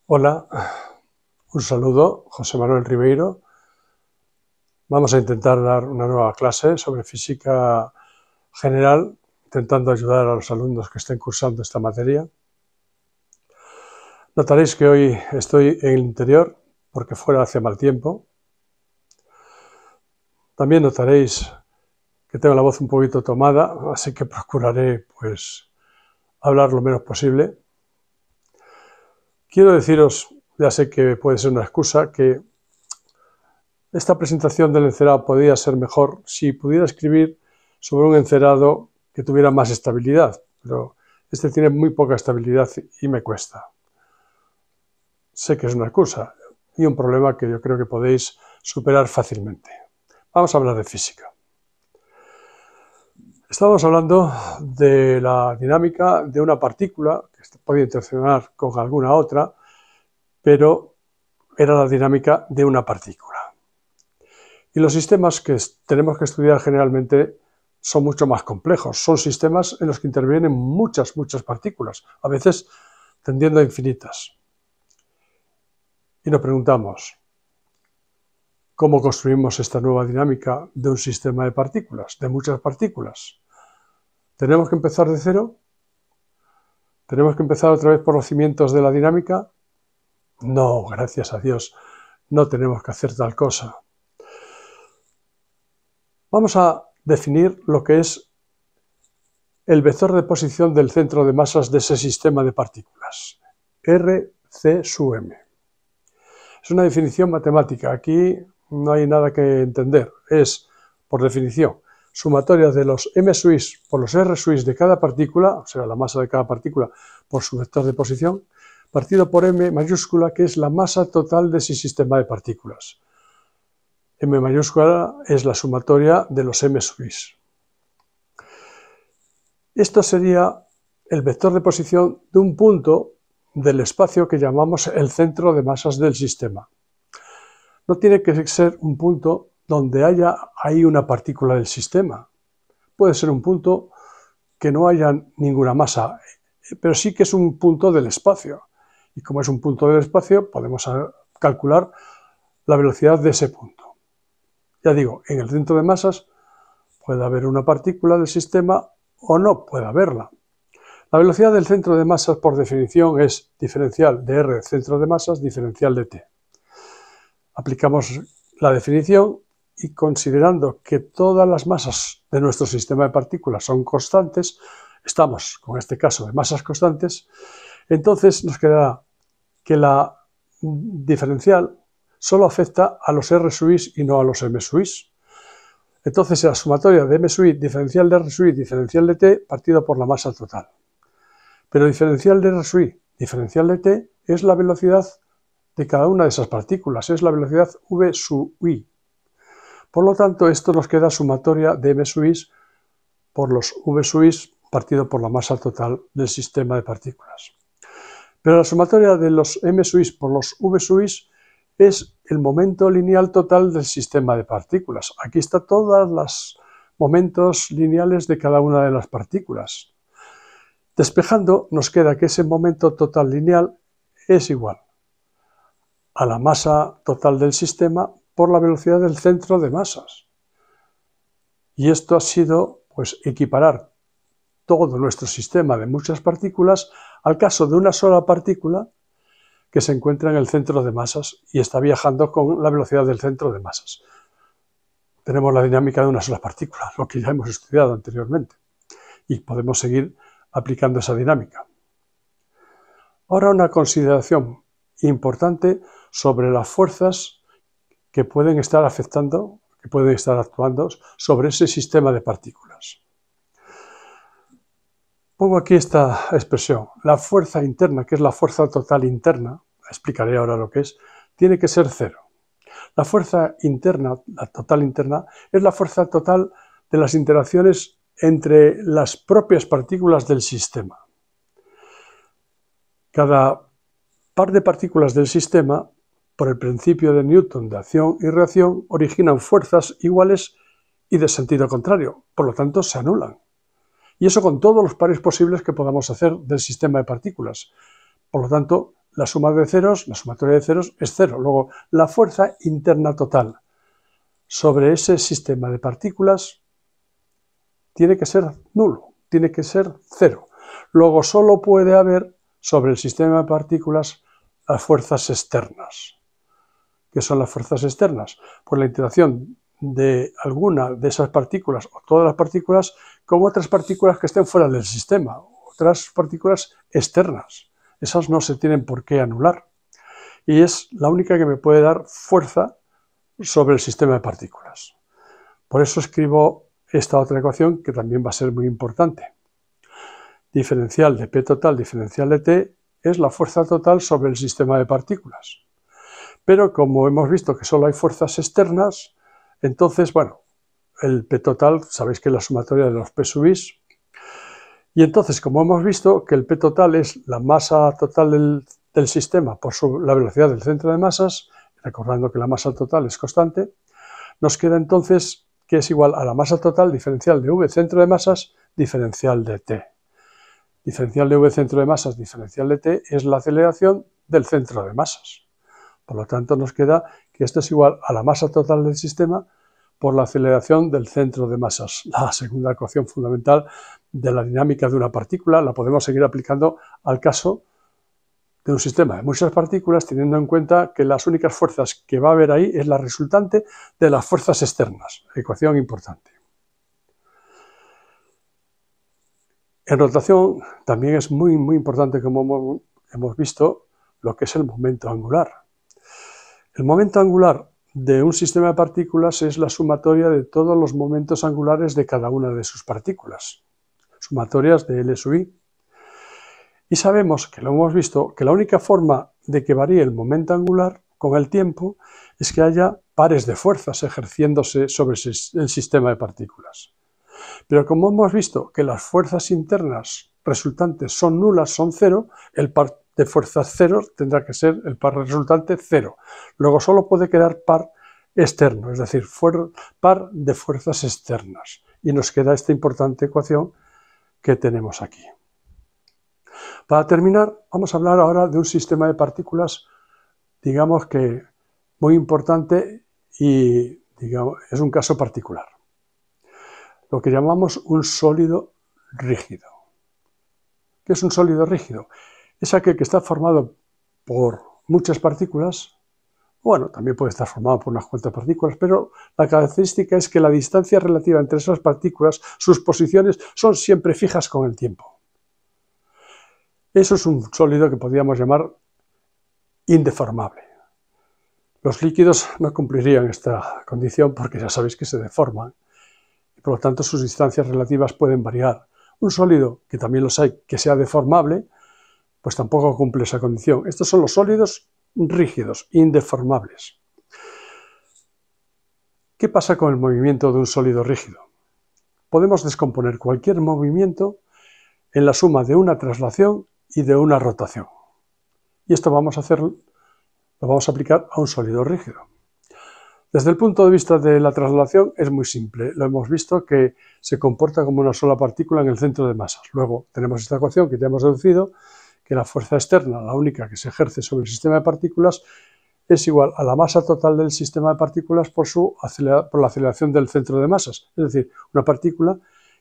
Hola, un saludo, José Manuel Ribeiro. Vamos a intentar dar una nueva clase sobre física general, intentando ayudar a los alumnos que estén cursando esta materia. Notaréis que hoy estoy en el interior porque fuera hace mal tiempo. También notaréis que tengo la voz un poquito tomada, así que procuraré hablar lo menos posible. Quiero deciros, ya sé que puede ser una excusa, que esta presentación del encerado podría ser mejor si pudiera escribir sobre un encerado que tuviera más estabilidad, pero este tiene muy poca estabilidad y me cuesta. Sé que es una excusa y un problema que yo creo que podéis superar fácilmente. Vamos a hablar de física. Estábamos hablando de la dinámica de una partícula que puede interaccionar con alguna otra, pero era la dinámica de una partícula. Y los sistemas que tenemos que estudiar generalmente son mucho más complejos. Son sistemas en los que intervienen muchas partículas, a veces tendiendo a infinitas. Y nos preguntamos, ¿cómo construimos esta nueva dinámica de un sistema de partículas, de muchas partículas? ¿Tenemos que empezar de cero? ¿Tenemos que empezar otra vez por los cimientos de la dinámica? No, gracias a Dios, no tenemos que hacer tal cosa. Vamos a definir lo que es el vector de posición del centro de masas de ese sistema de partículas, RC sub m. Es una definición matemática, aquí no hay nada que entender, es, por definición, sumatoria de los m suis por los r suis de cada partícula, o sea, la masa de cada partícula por su vector de posición, partido por m mayúscula, que es la masa total de ese sistema de partículas. M mayúscula es la sumatoria de los m suis. Esto sería el vector de posición de un punto del espacio que llamamos el centro de masas del sistema. No tiene que ser un punto donde haya ahí una partícula del sistema. Puede ser un punto que no haya ninguna masa, pero sí que es un punto del espacio. Y como es un punto del espacio, podemos calcular la velocidad de ese punto. Ya digo, en el centro de masas puede haber una partícula del sistema o no puede haberla. La velocidad del centro de masas, por definición, es diferencial de R centro de masas diferencial de t. Aplicamos la definición y considerando que todas las masas de nuestro sistema de partículas son constantes, estamos con este caso de masas constantes, entonces nos quedará que la diferencial solo afecta a los R suis y no a los M suis. Entonces la sumatoria de M suis diferencial de R suis diferencial de t partido por la masa total. Pero diferencial de R suis diferencial de t es la velocidad de cada una de esas partículas, es la velocidad v sub i. Por lo tanto, esto nos queda sumatoria de m suis por los v suis partido por la masa total del sistema de partículas. Pero la sumatoria de los m suis por los v suis es el momento lineal total del sistema de partículas. Aquí están todos los momentos lineales de cada una de las partículas. Despejando, nos queda que ese momento total lineal es igual a la masa total del sistema por la velocidad del centro de masas. Y esto ha sido, equiparar todo nuestro sistema de muchas partículas al caso de una sola partícula que se encuentra en el centro de masas y está viajando con la velocidad del centro de masas. Tenemos la dinámica de una sola partícula, lo que ya hemos estudiado anteriormente, y podemos seguir aplicando esa dinámica. Ahora una consideración importante sobre las fuerzas que pueden estar afectando, que pueden estar actuando sobre ese sistema de partículas. Pongo aquí esta expresión, la fuerza interna, que es la fuerza total interna, explicaré ahora lo que es, tiene que ser cero. La fuerza interna, la total interna, es la fuerza total de las interacciones entre las propias partículas del sistema. Cada par de partículas del sistema, por el principio de Newton de acción y reacción, originan fuerzas iguales y de sentido contrario, por lo tanto se anulan. Y eso con todos los pares posibles que podamos hacer del sistema de partículas. Por lo tanto, la suma de ceros, la sumatoria de ceros es 0. Luego, la fuerza interna total sobre ese sistema de partículas tiene que ser nulo, tiene que ser 0. Luego, solo puede haber sobre el sistema de partículas las fuerzas externas. ¿Qué son las fuerzas externas? Pues la interacción de alguna de esas partículas o todas las partículas con otras partículas que estén fuera del sistema, otras partículas externas. Esas no se tienen por qué anular. Y es la única que me puede dar fuerza sobre el sistema de partículas. Por eso escribo esta otra ecuación que también va a ser muy importante. Diferencial de P total, diferencial de T, es la fuerza total sobre el sistema de partículas. Pero como hemos visto que solo hay fuerzas externas, entonces, bueno, el P total, sabéis que es la sumatoria de los P sub i. Y entonces, como hemos visto que el P total es la masa total del sistema por la velocidad del centro de masas, recordando que la masa total es constante, nos queda entonces que es igual a la masa total diferencial de V centro de masas diferencial de T. Diferencial de V centro de masas diferencial de T es la aceleración del centro de masas. Por lo tanto, nos queda que esto es igual a la masa total del sistema por la aceleración del centro de masas. La segunda ecuación fundamental de la dinámica de una partícula la podemos seguir aplicando al caso de un sistema de muchas partículas, teniendo en cuenta que las únicas fuerzas que va a haber ahí es la resultante de las fuerzas externas. Ecuación importante. En rotación también es muy importante, como hemos visto, lo que es el momento angular. El momento angular de un sistema de partículas es la sumatoria de todos los momentos angulares de cada una de sus partículas, sumatorias de L sub i. Y sabemos, que lo hemos visto, que la única forma de que varíe el momento angular con el tiempo es que haya pares de fuerzas ejerciéndose sobre el sistema de partículas. Pero como hemos visto que las fuerzas internas resultantes son nulas, son 0, el par de fuerzas 0 tendrá que ser el par resultante 0. Luego solo puede quedar par externo, es decir, par de fuerzas externas. Y nos queda esta importante ecuación que tenemos aquí. Para terminar, vamos a hablar ahora de un sistema de partículas, digamos que muy importante y es un caso particular. Lo que llamamos un sólido rígido. ¿Qué es un sólido rígido? Es aquel que está formado por muchas partículas, bueno, también puede estar formado por unas cuantas partículas, pero la característica es que la distancia relativa entre esas partículas, sus posiciones, son siempre fijas con el tiempo. Eso es un sólido que podríamos llamar indeformable. Los líquidos no cumplirían esta condición porque ya sabéis que se deforman y por lo tanto sus distancias relativas pueden variar. Un sólido, que también los hay, que sea deformable, pues tampoco cumple esa condición. Estos son los sólidos rígidos, indeformables. ¿Qué pasa con el movimiento de un sólido rígido? Podemos descomponer cualquier movimiento en la suma de una traslación y de una rotación. Y esto lo vamos a aplicar a un sólido rígido. Desde el punto de vista de la traslación es muy simple. Lo hemos visto que se comporta como una sola partícula en el centro de masas. Luego tenemos esta ecuación que ya hemos deducido, que la fuerza externa, la única que se ejerce sobre el sistema de partículas, es igual a la masa total del sistema de partículas por la aceleración del centro de masas. Es decir, una partícula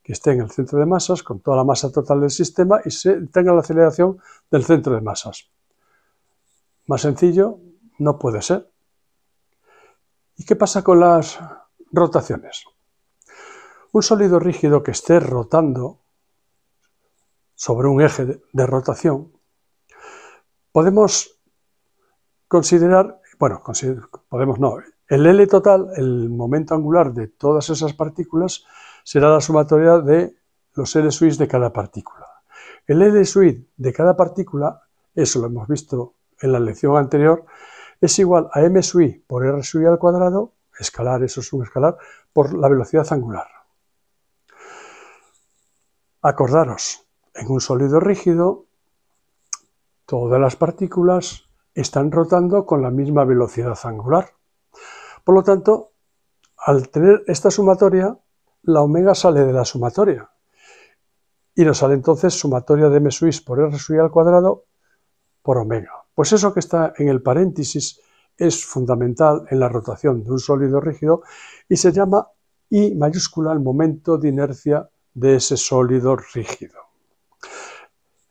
que esté en el centro de masas con toda la masa total del sistema y tenga la aceleración del centro de masas. Más sencillo no puede ser. ¿Y qué pasa con las rotaciones? Un sólido rígido que esté rotando sobre un eje de rotación, podemos considerar, el L total, el momento angular de todas esas partículas, será la sumatoria de los L sub i de cada partícula. El L sub i de cada partícula, eso lo hemos visto en la lección anterior, es igual a m sub i por r sub i al cuadrado, escalar, eso es un escalar, por la velocidad angular. Acordaros, en un sólido rígido, todas las partículas están rotando con la misma velocidad angular. Por lo tanto, al tener esta sumatoria, la omega sale de la sumatoria. Y nos sale entonces sumatoria de m sub i por r sub i al cuadrado por omega. Pues eso que está en el paréntesis es fundamental en la rotación de un sólido rígido y se llama I mayúscula el momento de inercia de ese sólido rígido.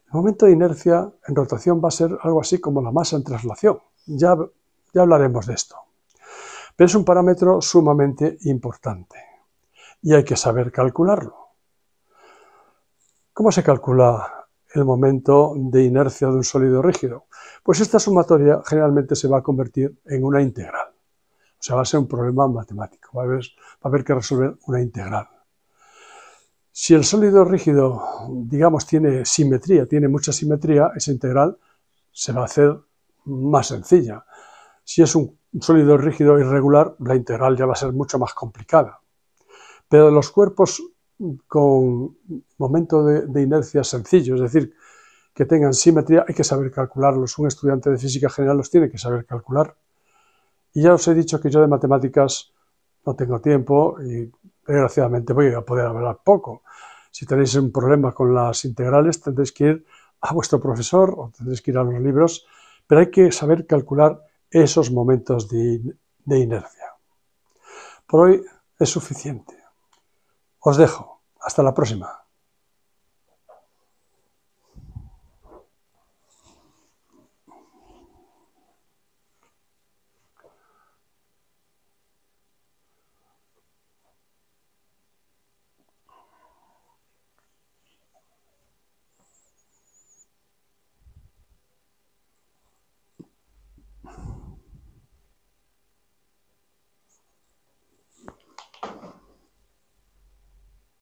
El momento de inercia en rotación va a ser algo así como la masa en traslación. Ya hablaremos de esto. Pero es un parámetro sumamente importante y hay que saber calcularlo. ¿Cómo se calcula el momento de inercia de un sólido rígido? Pues esta sumatoria generalmente se va a convertir en una integral. O sea, va a ser un problema matemático. Va a haber que resolver una integral. Si el sólido rígido, digamos, tiene simetría, tiene mucha simetría, esa integral se va a hacer más sencilla. Si es un sólido rígido irregular, la integral ya va a ser mucho más complicada. Pero los cuerpos con momento de inercia sencillo, es decir, que tengan simetría, hay que saber calcularlos. Un estudiante de física general los tiene que saber calcular. Y ya os he dicho que yo de matemáticas no tengo tiempo y desgraciadamente voy a poder hablar poco. Si tenéis un problema con las integrales tendréis que ir a vuestro profesor o tendréis que ir a los libros, pero hay que saber calcular esos momentos de inercia. Por hoy es suficiente. Os dejo. Hasta la próxima.